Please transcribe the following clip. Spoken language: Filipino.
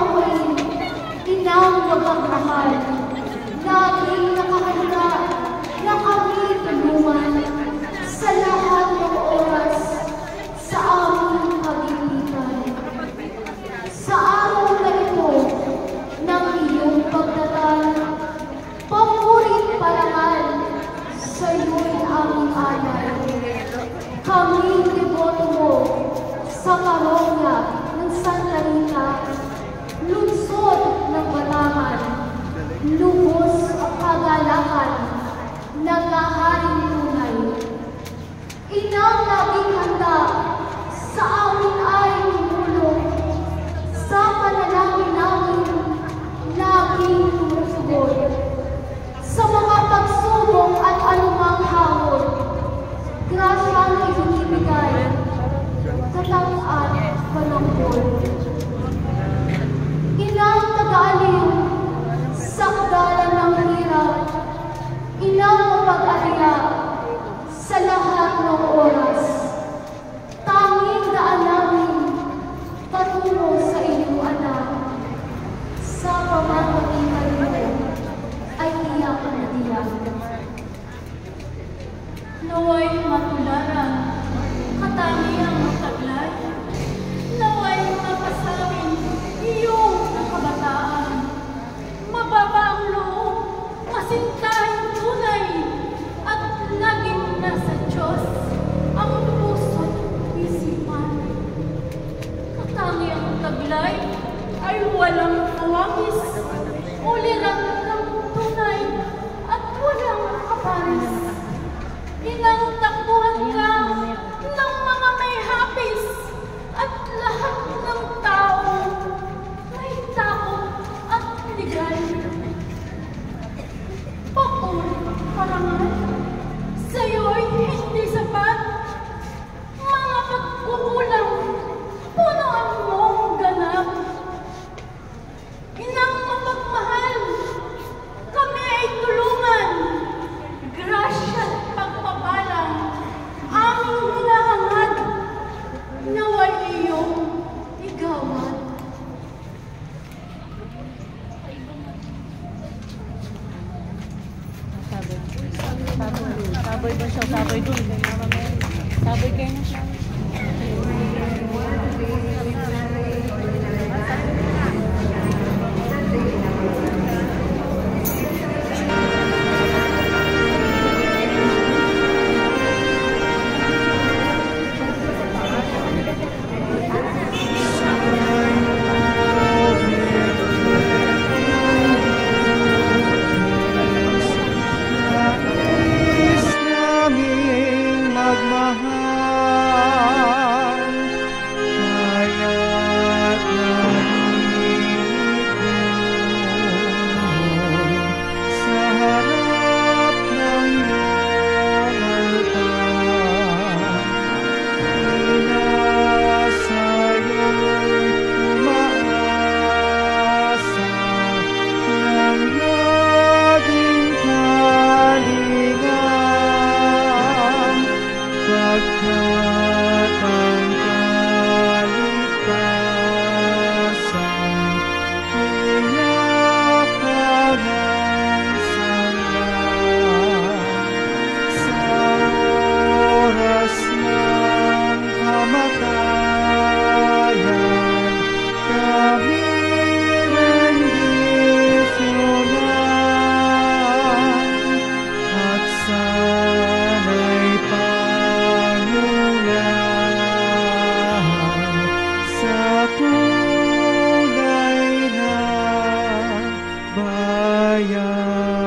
ako'y inang magmamahal. Laging nakahanda na kami tulungan sa lahat ng oras sa aming pagitan. Sa araw na ito ng iyong pagdatal, pamurit parangal sa iyo'y aming alay. Kaming deboto mo sa parokya ng Santa Rita, lungsod ng Batangan, lubos ang kagalakan, naghaharing tunay. Inang laging handa sa amin ay tumulong, sa panalangin namin laging tumutugon. Sa mga pagsubok at anumang hamon, grasyang ibinibigay, katang at panangkol. Inang taga-aliw, sakdalan ng hirap, inang mapag-alya sa lahat ng oras. Tanging daan namin patungo sa iyong anak. Sa pamamagitan mo ay iyak na diyak. Naway matularan, katangiang taglay. Naway mapasamin iyong kabataan. Mababa ang loob, masintahan tunay, at laging nasa Diyos ang puso't isipan. Katangiang taglay ay walang kawangis, ulirat ng tunay, at walang kaparis. Inang takbuhan ka ng mga may hapis at lahat ng tao may takot at ligay. Papulit parangal, sa'yo'y hindi sapat. Mga pagkukulang, punuan mong ganap. Inang mapagmahal, kami ay tulungan. Grasya at pagpapalang, aming hinahangad, naway iyong igawad. Saboy doon siya, saboy doon. Saboy kayo na siya. Bayan.